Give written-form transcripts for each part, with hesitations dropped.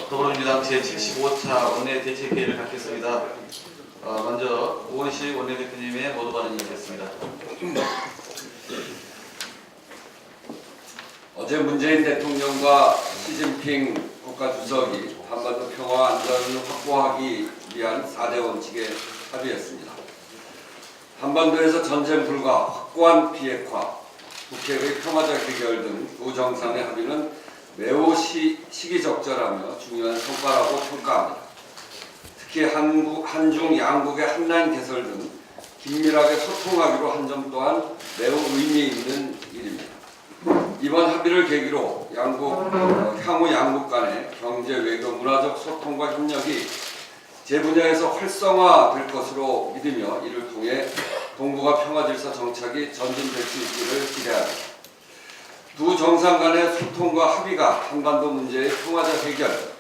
더불어민주당 제75차 원내대책회의를 갖겠습니다. 먼저 오원식 원내대표님의 모두 발언이 있겠습니다. 어제 문재인 대통령과 시진핑 국가주석이 한반도 평화 안전을 확보하기 위한 4대 원칙에 합의했습니다. 한반도에서 전쟁 불가, 확고한 비핵화, 북핵의 평화적 해결 등 두 정상의 합의는 매우 시기적절하며 중요한 성과라고 평가합니다. 특히 한중 양국의 한라인 개설 등 긴밀하게 소통하기로 한 점 또한 매우 의미 있는 일입니다. 이번 합의를 계기로 향후 양국 간의 경제, 외교, 문화적 소통과 협력이 제 분야에서 활성화될 것으로 믿으며 이를 통해 동북아 평화질서 정착이 전진될 수 있기를 기대합니다. 두 정상 간의 소통과 합의가 한반도 문제의 평화적 해결,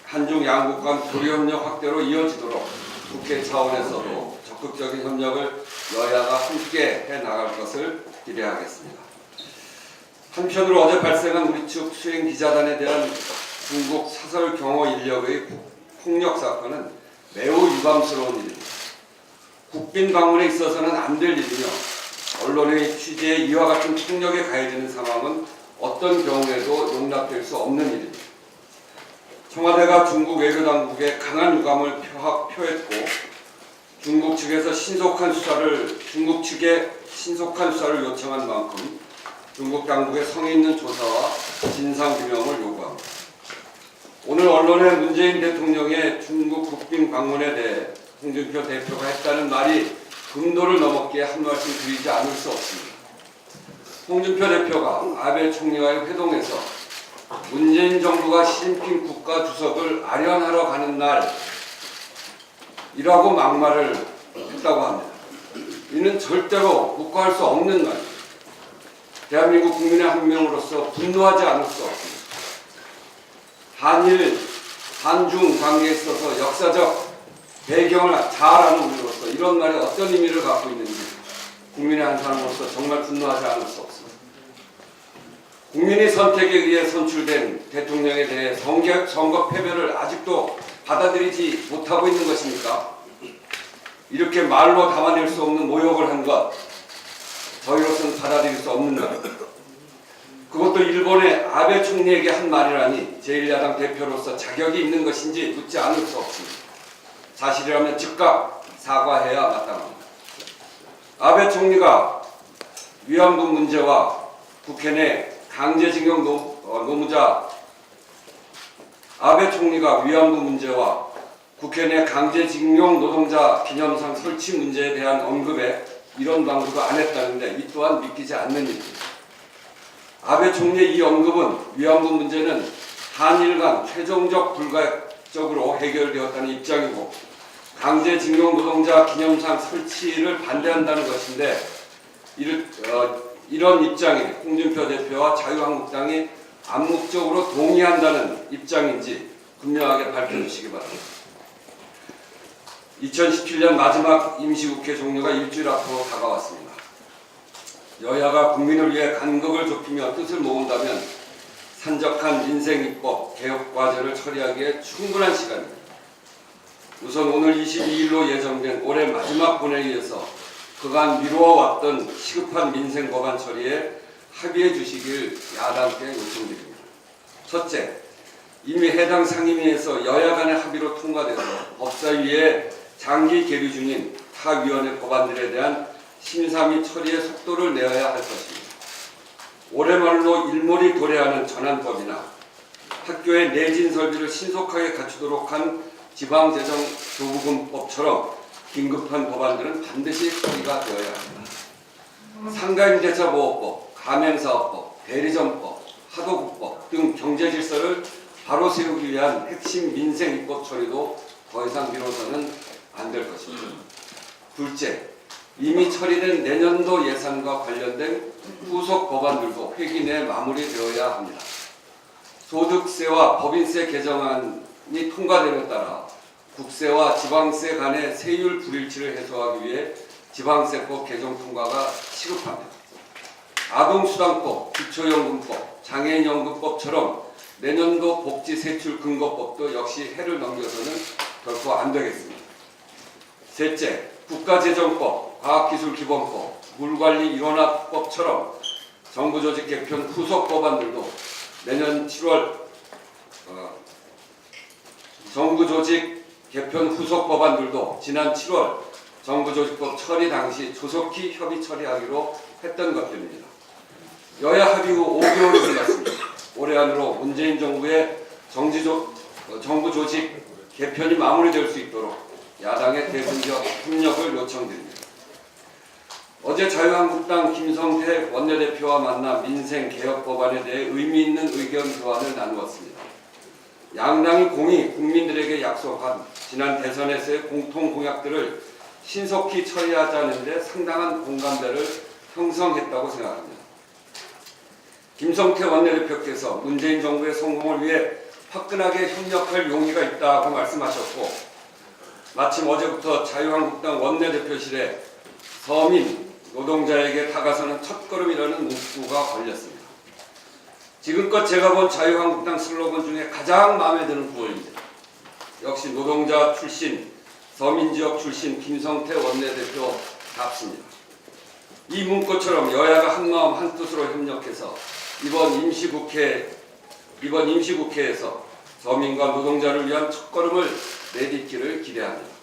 한중 양국 간 교류협력 확대로 이어지도록 국회 차원에서도 적극적인 협력을 여야가 함께 해나갈 것을 기대하겠습니다. 한편으로 어제 발생한 우리 측 수행 기자단에 대한 중국 사설 경호 인력의 폭력 사건은 매우 유감스러운 일입니다. 국빈 방문에 있어서는 안 될 일이며 언론의 취재에 이와 같은 폭력에 가해지는 상황은 어떤 경우에도 용납될 수 없는 일입니다. 청와대가 중국 외교당국에 강한 유감을 표했고 중국 측에 신속한 수사를 요청한 만큼 중국 당국의 성의 있는 조사와 진상규명을 요구합니다. 오늘 언론에 문재인 대통령의 중국 국빈 방문에 대해 홍준표 대표가 했다는 말이 금도를 넘었기에 한 말씀 드리지 않을 수 없습니다. 홍준표 대표가 아베 총리와의 회동에서 문재인 정부가 시진핑 국가주석을 아련하러 가는 날이라고 막말을 했다고 합니다. 이는 절대로 묵과할 수 없는 말입니다. 대한민국 국민의 한 명으로서 분노하지 않을 수 없습니다. 한중 관계에 있어서 역사적 배경을 잘 아는 우리로서 이런 말이 어떤 의미를 갖고 있는지 국민의 한 사람으로서 정말 분노하지 않을 수 없습니다. 국민의 선택에 의해 선출된 대통령에 대해 선거 패배를 아직도 받아들이지 못하고 있는 것입니까? 이렇게 말로 담아낼 수 없는 모욕을 한 것, 저희로서는 받아들일 수 없는 것. 그것도 일본의 아베 총리에게 한 말이라니 제1야당 대표로서 자격이 있는 것인지 묻지 않을 수 없습니다. 사실이라면 즉각 사과해야 마땅합니다. 아베 총리가 위안부 문제와 국회 내 강제징용 노무자 아베 총리가 위안부 문제와 국회 내 강제징용 노동자 기념상 설치 문제에 대한 언급에 이런 방구도 안 했다는데 이 또한 믿기지 않는 일입니다. 아베 총리의 이 언급은 위안부 문제는 한일 간 최종적 불가역적으로 해결되었다는 입장이고 강제징용 노동자 기념상 설치를 반대한다는 것인데 이런 입장에 홍준표 대표와 자유한국당이 암묵적으로 동의한다는 입장인지 분명하게 밝혀주시기 바랍니다. 2017년 마지막 임시국회 종료가 일주일 앞으로 다가왔습니다. 여야가 국민을 위해 간극을 좁히며 뜻을 모은다면 산적한 민생입법 개혁과제를 처리하기에 충분한 시간입니다. 우선 오늘 22일로 예정된 올해 마지막 본회의에서 그간 미루어왔던 시급한 민생 법안 처리에 합의해 주시길 야당께 요청드립니다. 첫째, 이미 해당 상임위에서 여야 간의 합의로 통과돼서 법사위에 장기 계류 중인 타 위원회 법안들에 대한 심사 및 처리의 속도를 내어야 할 것입니다. 올해 말로 일몰이 도래하는 전환법이나 학교의 내진 설비를 신속하게 갖추도록 한 지방재정조부금법처럼 긴급한 법안들은 반드시 처리가 되어야 합니다. 상가임대차보호법, 가맹사업법, 대리점법, 하도급법 등 경제질서를 바로 세우기 위한 핵심 민생입법 처리도 더 이상 미뤄서는 안 될 것입니다. 둘째, 이미 처리된 내년도 예산과 관련된 후속 법안들도 회기 내 마무리되어야 합니다. 소득세와 법인세 개정안이 통과됨에 따라 국세와 지방세 간의 세율 불일치를 해소하기 위해 지방세법 개정 통과가 시급합니다. 아동수당법, 기초연금법, 장애인연금법처럼 내년도 복지 세출 근거법도 역시 해를 넘겨서는 결코 안 되겠습니다. 셋째, 국가재정법, 과학기술기본법, 물관리일원화법처럼 정부조직 개편 후속 법안들도 내년 7월 정부조직 개편 후속 법안들도 지난 7월 정부조직법 처리 당시 조속히 협의 처리하기로 했던 것들입니다. 여야 합의 후 5개월이 지났습니다. 올해 안으로 문재인 정부의 정부조직 개편이 마무리될 수 있도록 야당의 대승적 협력을 요청드립니다. 어제 자유한국당 김성태 원내대표와 만나 민생 개혁 법안에 대해 의미 있는 의견 교환을 나누었습니다. 양당이 공히 국민들에게 약속한 지난 대선에서의 공통 공약들을 신속히 처리하자는 데 상당한 공감대를 형성했다고 생각합니다. 김성태 원내대표께서 문재인 정부의 성공을 위해 화끈하게 협력할 용의가 있다고 말씀하셨고, 마침 어제부터 자유한국당 원내대표실에 서민, 노동자에게 다가서는 첫걸음이라는 문구가 걸렸습니다. 지금껏 제가 본 자유한국당 슬로건 중에 가장 마음에 드는 구호입니다. 역시 노동자 출신, 서민지역 출신 김성태 원내대표답습니다. 이 문구처럼 여야가 한마음 한뜻으로 협력해서 이번 임시국회에서 서민과 노동자를 위한 첫걸음을 내딛기를 기대합니다.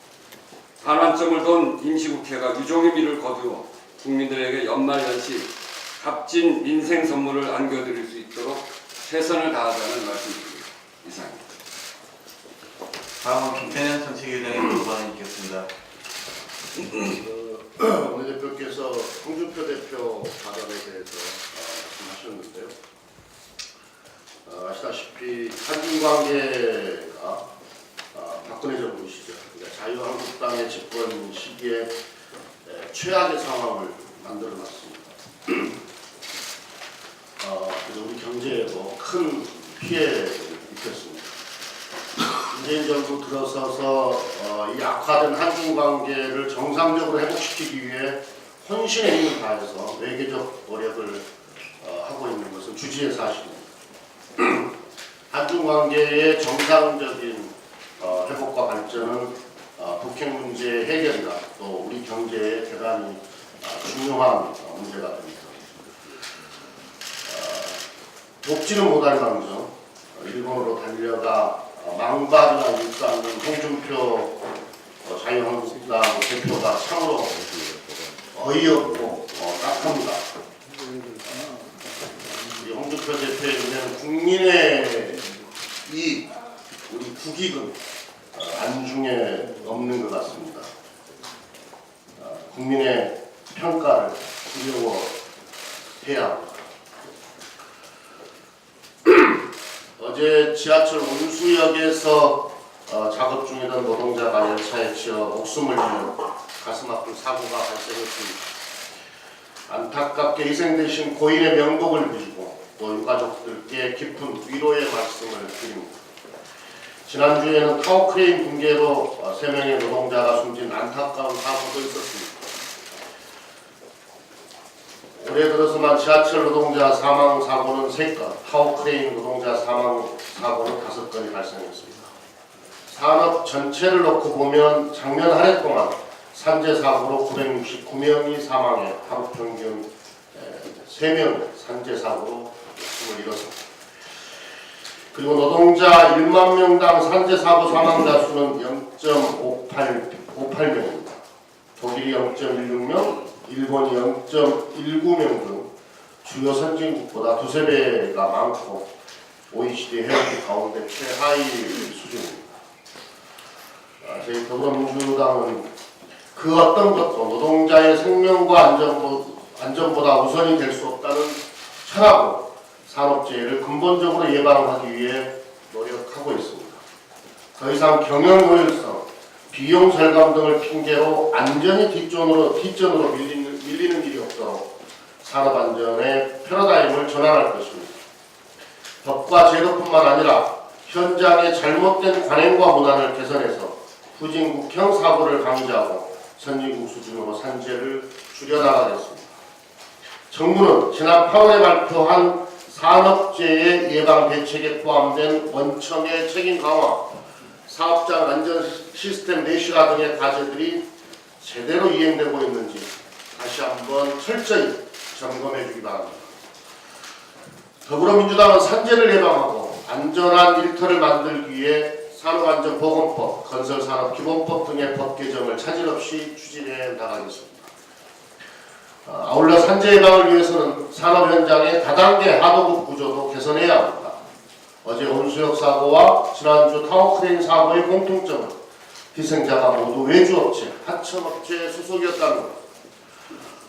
반환점을 돈 임시국회가 유종의 미를 거두어 국민들에게 연말연시 값진 민생 선물을 안겨드릴 수 있도록 최선을 다하자는 말씀드립니다. 이상입니다. 다음은 김태년 정책위원장의 모두반을 읽겠습니다. 원내대표께서 홍준표 대표 발언에 대해서 말씀하셨는데요. 아시다시피 한중관계가 박근혜 정부 시절, 그러니까 자유한국당의 집권 시기에 최악의 상황을 만들어놨습니다. 그래서 우리 경제에도 큰 피해를 입혔습니다. 문재인 정부 들어서서 이 악화된 한중관계를 정상적으로 회복시키기 위해 혼신의 힘을 다해서 외교적 노력을 하고 있는 것은 주지의 사실입니다. 한중관계의 정상적인 회복과 발전은 북핵 문제 해결이나 또 우리 경제에 대단히 중요한 문제가 됩니다. 돕지는 못할망정 일본으로 달려가 망발이나 일삼는 홍준표 자유한국당 대표가 참으로 어이없고 딱합니다. 우리 홍준표 대표의 의미는 국민의 이익, 우리 국익은 안중에 없는 것 같습니다. 국민의 평가를 두려워해야 합니다. 어제 지하철 운수역에서 작업 중이던 노동자가 열차에 치여 목숨을 잃는 가슴 아픈 사고가 발생했습니다. 안타깝게 희생되신 고인의 명복을 빌고 또 유가족들께 깊은 위로의 말씀을 드립니다. 지난주에는 타워크레인 붕괴로 3명의 노동자가 숨진 안타까운 사고도 있었습니다. 올해 들어서만 지하철 노동자 사망 사고는 3건, 타워크레인 노동자 사망 사고는 5건이 발생했습니다. 산업 전체를 놓고 보면 작년 한 해 동안 산재 사고로 969명이 사망해 하루 평균 3명 산재 사고로 목숨을 잃었습니다. 그리고 노동자 1만 명당 산재 사고 사망자 수는 0.58명입니다. 독일이 0.16명, 일본이 0.19명 등 주요 선진국보다 2~3배가 많고 OECD 회원국 가운데 최하위 수준입니다. 저희 더불어민주당은 그 어떤 것도 노동자의 생명과 안전보다 우선이 될 수 없다는 철학으로 산업재해를 근본적으로 예방하기 위해 노력하고 있습니다. 더 이상 경영효율성, 비용 절감 등을 핑계로 안전이 뒷전으로 밀리는 일이 없도록 산업안전의 패러다임을 전환할 것입니다. 법과 제도뿐만 아니라 현장의 잘못된 관행과 문화를 개선해서 후진국형 사고를 방지하고 선진국 수준으로 산재를 줄여나가겠습니다. 정부는 지난 8월에 발표한 산업재해 예방 대책에 포함된 원청의 책임 강화, 사업장 안전 시스템 내실화 등의 과제들이 제대로 이행되고 있는지 다시 한번 철저히 점검해 주기 바랍니다. 더불어민주당은 산재를 예방하고 안전한 일터를 만들기 위해 산업안전보건법, 건설산업기본법 등의 법 개정을 차질 없이 추진해 나가겠습니다. 아울러 산재 예방을 위해서는 산업 현장의 다단계 하도급 구조도 개선해야 합니다. 어제 온수역 사고와 지난주 타워크레인 사고의 공통점은 희생자가 모두 외주업체, 하청업체 소속이었다는 것.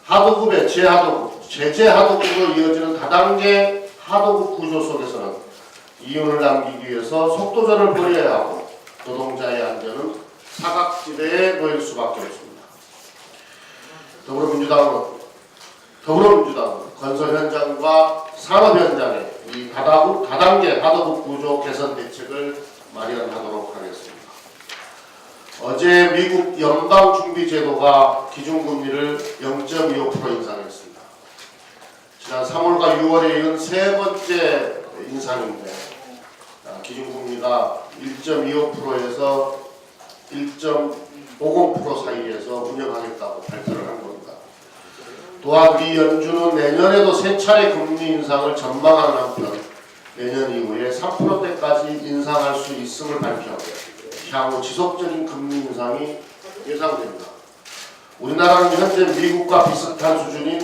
하도급의 재하도급, 제재하도급으로 이어지는 다단계 하도급 구조 속에서는 이윤을 남기기 위해서 속도전을 벌여야 하고 노동자의 안전은 사각지대에 놓일 수밖에 없습니다. 더불어민주당은 건설 현장과 산업 현장의 이 다단계 하도급 구조 개선 대책을 마련하도록 하겠습니다. 어제 미국 연방준비제도가 기준금리를 0.25% 인상했습니다. 지난 3월과 6월에 이은 세 번째 인상인데 기준금리가 1.25%에서 1.50% 사이에서 운영하겠다고 발표를 한 겁니다. 또한 미 연준은 내년에도 세 차례 금리 인상을 전망하는 한편 내년 이후에 3%대까지 인상할 수 있음을 밝혀 향후 지속적인 금리 인상이 예상됩니다. 우리나라는 현재 미국과 비슷한 수준인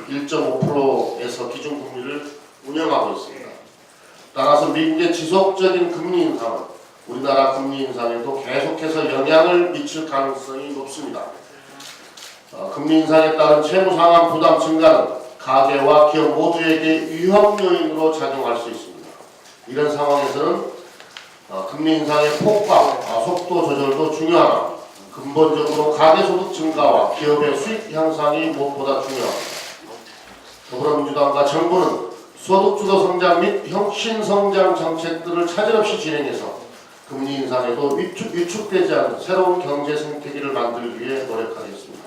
1.5%에서 기준금리를 운영하고 있습니다. 따라서 미국의 지속적인 금리 인상은 우리나라 금리 인상에도 계속해서 영향을 미칠 가능성이 높습니다. 금리 인상에 따른 채무상환 부담 증가는 가계와 기업 모두에게 위험 요인으로 작용할 수 있습니다. 이런 상황에서는 금리 인상의 폭과 속도 조절도 중요하나 근본적으로 가계소득 증가와 기업의 수익 향상이 무엇보다 중요합니다. 더불어민주당과 정부는 소득주도 성장 및 혁신성장 정책들을 차질없이 진행해서 금리 인상에도 위축되지 않는 새로운 경제 생태계를 만들기 위해 노력하겠습니다.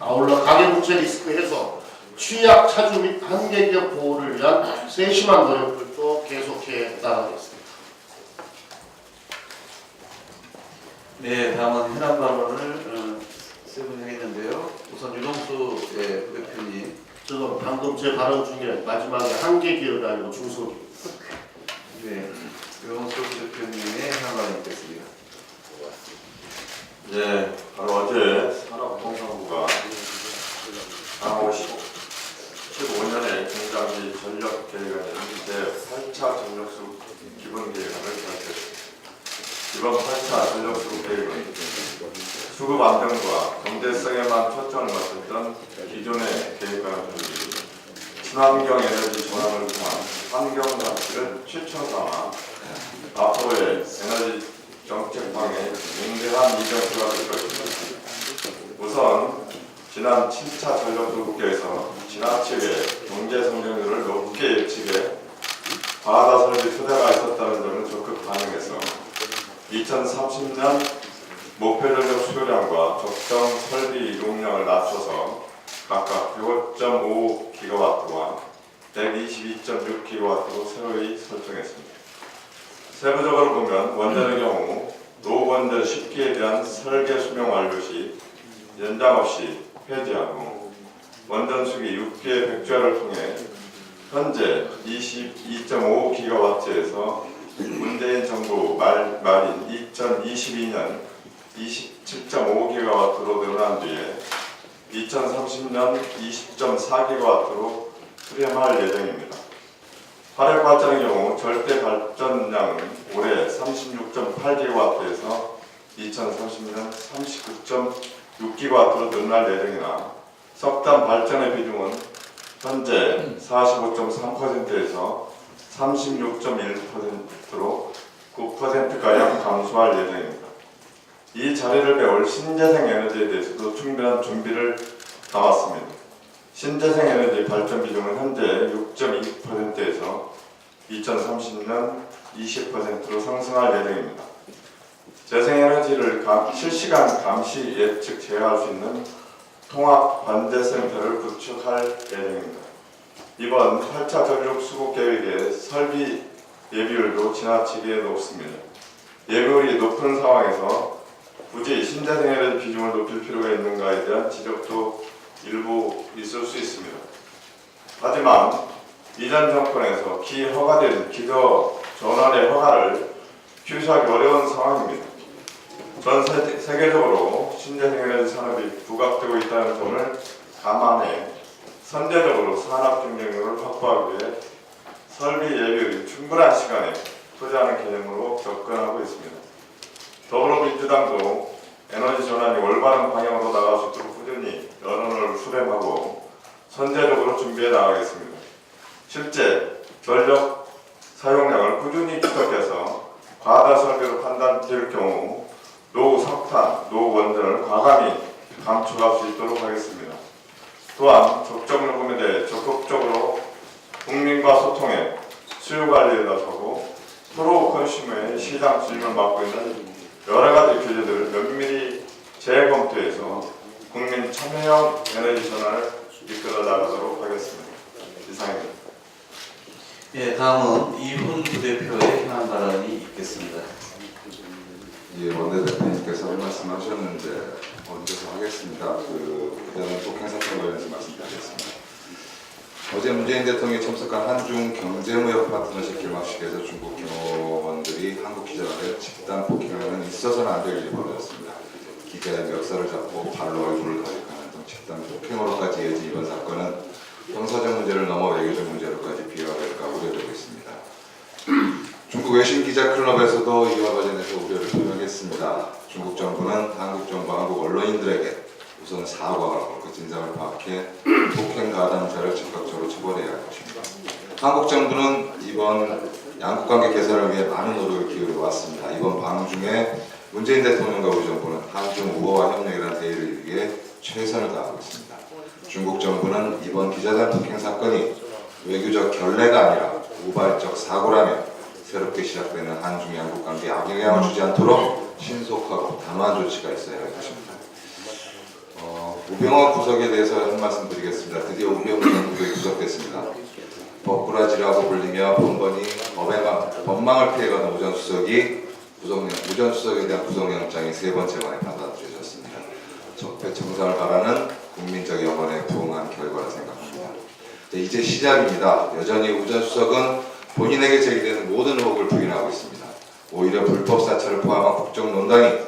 아울러 가계부채 리스크 해소, 취약 차주 및 한계기업 보호를 위한 세심한 노력들도 계속해 나가겠습니다. 네, 다음은 현안 발언을 세 분 하겠는데요. 우선 유동수 부대표님. 저도 방금 제 발언 중에 마지막에 한계기업이 아니고 중소기업. 네, 유동수 부대표님의 현안 발언 있겠습니다. 네, 바로 어제 산업통상부가 향후 15년의 중장기 전력계획안인 제8차 전력수 기본계획안을 발표했습니다. 이번 8차 전력수 계획은 수급 안정과 경제성에만 초점을 맞췄던 기존의 계획과는 달리 친환경 에너지 전환을 통한 환경 가치를 최초 삼아 앞으로의 에너지 정책 방에 맹대한 이정표가 될 것입니다. 우선 지난 7차 전력수국회에서 지나치게 경제 성장률을 높게 예측해 과다 설비 투자가 있었다는 점을 적극 반영해서 2030년 목표 전력 수요량과 적정 설비 용량을 낮춰서 각각 105.5GW와 122.6GW로 새로이 설정했습니다. 세부적으로 보면 원전의 경우 노원전 10기에 대한 설계 수명 완료 시 연장 없이 폐지하고 원전 수기 6기의 백지화를 통해 현재 22.5GW에서 문재인 정부 말인 2022년 27.5GW로 늘어난 뒤에 2030년 20.4GW로 수렴할 예정입니다. 화력발전의 경우 절대 발전량은 올해 36.8GW에서 2030년 39.6GW로 늘어날 예정이나 석탄 발전의 비중은 현재 45.3%에서 36.1%로 9%가량 감소할 예정입니다. 이 자리를 메울 신재생 에너지에 대해서도 충분한 준비를 담았습니다. 신재생 에너지 발전 비중은 현재 6.2%에서 2030년 20%로 상승할 예정입니다. 재생에너지를 실시간 감시 예측 제어할 수 있는 통합 관제센터를 구축할 예정입니다. 이번 8차 전력 수급 계획의 설비 예비율도 지나치게 높습니다. 예비율이 높은 상황에서 굳이 신재생에너지 비중을 높일 필요가 있는가에 대한 지적도 일부 있을 수 있습니다. 하지만 이전 정권에서 기허가된 기저 전환의 허가를 취소하기 어려운 상황입니다. 전 세계적으로 신재생에너지 산업이 부각되고 있다는 점을 감안해 선제적으로 산업 경쟁력을 확보하기 위해 설비 예비율이 충분한 시간에 투자하는 개념으로 접근하고 있습니다. 더불어민주당도 에너지 전환이 올바른 방향으로 나갈 수 있도록 꾸준히 여론을 수렴하고 선제적으로 준비해 나가겠습니다. 실제 전력 사용량을 꾸준히 추적해서 과다 설비로 판단될 경우 노후 석탄, 노후 원전을 과감히 감축할 수 있도록 하겠습니다. 또한 적정 요금에 대해 적극적으로 국민과 소통해 수요 관리에 나서고 프로 컨슈머의 시장 수익을 맡고 있는 여러 가지 규제들을 면밀히 재검토해서 국민 참여형 에너지 전환을 이끌어 나가도록 하겠습니다. 이상입니다. 예, 다음은 이훈 부대표의 현안 발언이 있겠습니다. 예, 원내대표님께서 말씀하셨는데 얹어서 하겠습니다. 그다음에 폭행 사건 관련해서 말씀드리겠습니다. 어제 문재인 대통령이 참석한 한중 경제무역 파트너십 개막식에서 중국 경호원들이 한국 기자들의 집단 폭행은 있어서는 안 될 일이 벌어졌습니다. 기자의 멱살을 잡고 발로 얼굴을 가격하는 등 집단 폭행으로까지 이어진 이번 사건은 형사적 문제를 넘어 외교적 문제로까지 비화될까 우려되고 있습니다. 중국 외신 기자 클럽에서도 이와 관련해서 우려를 표명했습니다. 중국 정부는 한국 정부와 한국 언론인들에게 우선 사과하고 그 진상을 파악해 폭행 가담자를 적극적으로 처벌해야 할 것입니다. 한국 정부는 이번 양국 관계 개선을 위해 많은 노력을 기울여 왔습니다. 이번 방문 중에 문재인 대통령과 우리 정부는 한중 우호와 협력이라는 대의를 위해 최선을 다하고 있습니다. 중국 정부는 이번 기자단 폭행 사건이 외교적 결례가 아니라 우발적 사고라며 새롭게 시작되는 한중 양국 관계에 악영향을 주지 않도록 신속하고 단호한 조치가 있어야 할 것입니다. 우병우 구석에 대해서 한 말씀 드리겠습니다. 드디어 우병우 구석이 구속됐습니다. 법꾸라지라고 불리며 번번이 법망을 피해가는 우전수석이 우전수석에 대한 구속영장이 3번째 만에 받아들여졌습니다. 적폐청산을 바라는 국민적 염원에 부응한 결과라 생각합니다. 이제 시작입니다. 여전히 우전수석은 본인에게 제기되는 모든 의혹을 부인하고 있습니다. 오히려 불법 사찰을 포함한 국정농단이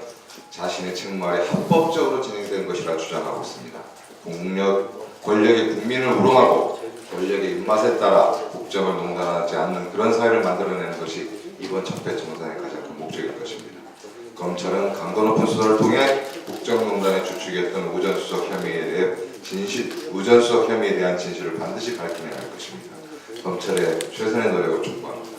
자신의 책무아래 합법적으로 진행된 것이라 주장하고 있습니다. 권력이 국민을 우롱하고 권력의 입맛에 따라 국정을 농단하지 않는 그런 사회를 만들어내는 것이 이번 적폐청산의 가장 큰 목적일 것입니다. 검찰은 강도 높은 수사를 통해 국정농단의 주축이었던 우전수석 혐의에 대한 진실을 반드시 밝혀내야 할 것입니다. 검찰의 최선의 노력을 촉구합니다.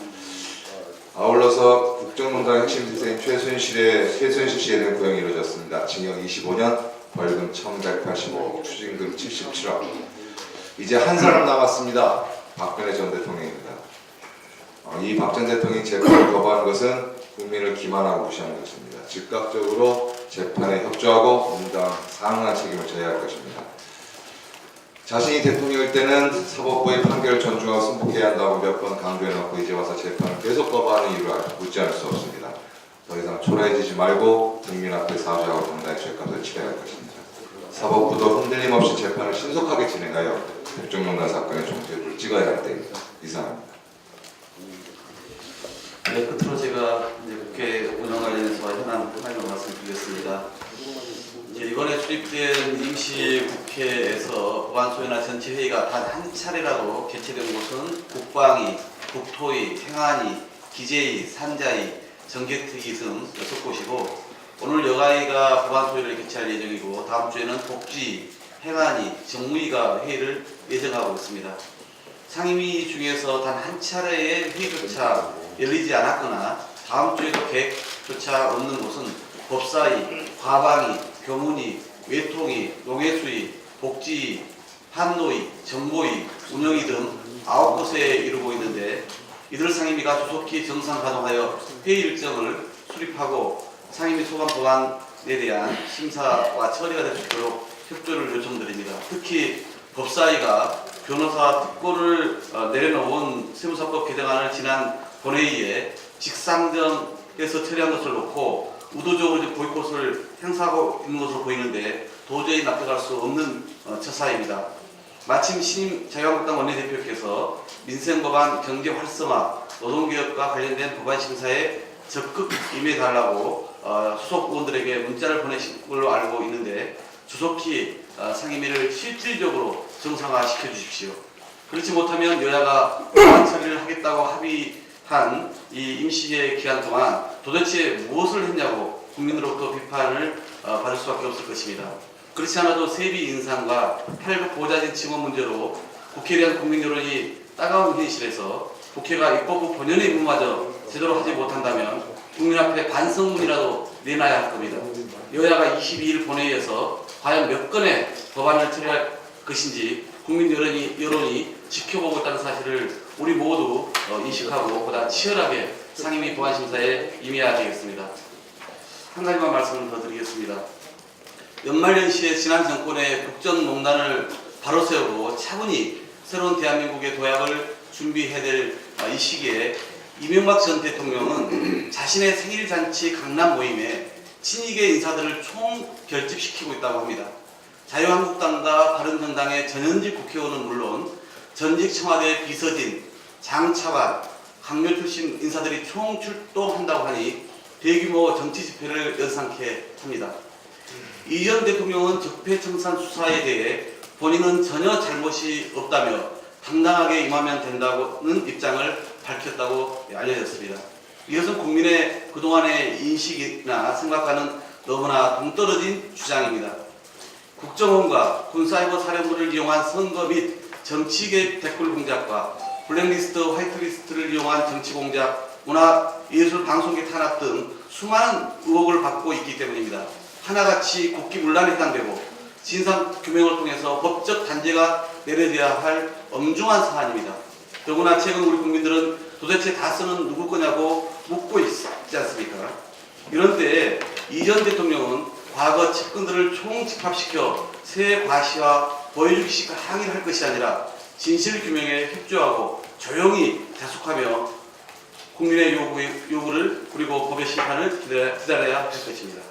아울러서 국정농단의 핵심 대세인 최순실 씨에 대한 구형이 이루어졌습니다. 징역 25년, 벌금 1,185억, 추징금 77억. 이제 한 사람 남았습니다. 박근혜 전 대통령입니다. 이 박 전 대통령이 재판을 거부하는 것은 국민을 기만하고 무시하는 것입니다. 즉각적으로 재판에 협조하고 응당 상응한 책임을 져야 할 것입니다. 자신이 대통령일 때는 사법부의 판결을 존중하고 승복해야 한다고 몇 번 강조해놓고 이제 와서 재판을 계속 거부하는 이유를 묻지 않을 수 없습니다. 더 이상 초라해지지 말고 국민 앞에 사죄하고 당당히 죄값을 치러야 할 것입니다. 사법부도 흔들림 없이 재판을 신속하게 진행하여 국정농단 사건의 종지부를 찍어야 할 때입니다. 이상입니다. 네, 끝으로 제가 이제 국회 운영 관련해서 현안 하나만 말씀드리겠습니다. 이번에 출입된 임시국회에서 법안소위나 전체회의가 단 한 차례라도 개최된 곳은 국방위, 국토위, 행안위, 기재위, 산자위, 정개특위 등 6곳이고 오늘 여가위가 법안소위를 개최할 예정이고 다음 주에는 복지, 행안위, 정무위가 회의를 예정하고 있습니다. 상임위 중에서 단 한 차례의 회의조차 열리지 않았거나 다음 주에도 계획조차 없는 곳은 법사위, 과방위, 교문위, 외통위, 농해수위, 복지위, 판노위, 정보위, 운영위 등 9곳에 이루고 있는데 이들 상임위가 조속히 정상 가동하여 회의 일정을 수립하고 상임위 소관 법안에 대한 심사와 처리가 될 수 있도록 협조를 요청드립니다. 특히 법사위가 변호사 특권을 내려놓은 세무사법 개정안을 지난 본회의에 직상정에서 처리한 것을 놓고 의도적으로 이제 보이콧을 행사하고 있는 것으로 보이는데 도저히 납득할 수 없는 처사입니다. 마침 신임 자유한국당 원내대표께서 민생법안, 경제 활성화, 노동개혁과 관련된 법안 심사에 적극 임해달라고 수석 의원들에게 문자를 보내신 걸로 알고 있는데 조속히 상임위를 실질적으로 정상화시켜 주십시오. 그렇지 못하면 여야가 법안 처리를 하겠다고 합의한 이 임시의 기간 동안 도대체 무엇을 했냐고 국민으로부터 비판을 받을 수밖에 없을 것입니다. 그렇지 않아도 세비 인상과 8급 보호자진 증원 문제로 국회에 대한 국민 여론이 따가운 현실에서 국회가 입법부 본연의 임무마저 제대로 하지 못한다면 국민 앞에 반성문이라도 내놔야 할 겁니다. 여야가 22일 본회의에서 과연 몇 건의 법안을 처리할 것인지 국민 여론이 지켜보고 있다는 사실을 우리 모두 인식하고 보다 치열하게 상임위 법안 심사에 임해야 되겠습니다. 한 가지만 말씀을 더 드리겠습니다. 연말연시에 지난 정권의 국정농단을 바로 세우고 차분히 새로운 대한민국의 도약을 준비해야 될 이 시기에 이명박 전 대통령은 자신의 생일잔치 강남 모임에 친이계 인사들을 총결집시키고 있다고 합니다. 자유한국당과 바른정당의 전현직 국회의원은 물론 전직 청와대 비서진, 장차관, 강요 출신 인사들이 총출동한다고 하니 대규모 정치 집회를 연상케 합니다. 이 전 대통령은 적폐청산 수사에 대해 본인은 전혀 잘못이 없다며 당당하게 임하면 된다는 입장을 밝혔다고 알려졌습니다. 이것은 국민의 그동안의 인식이나 생각과는 너무나 동떨어진 주장입니다. 국정원과 군사이버 사령부를 이용한 선거 및 정치개입 댓글 공작과 블랙리스트, 화이트리스트를 이용한 정치 공작, 문화, 예술, 방송계 탄압 등 수많은 의혹을 받고 있기 때문입니다. 하나같이 국기문란에 해당되고 진상규명을 통해서 법적 단죄가 내려져야 할 엄중한 사안입니다. 더구나 최근 우리 국민들은 도대체 다스는 누구 거냐고 묻고 있지 않습니까? 이런 때에 이 전 대통령은 과거 측근들을 총집합시켜 새 과시와 보여주기식 항의를 할 것이 아니라 진실규명에 협조하고 조용히 자숙하며 국민의 요구를 그리고 법의 심판을 기다려야 할 것입니다.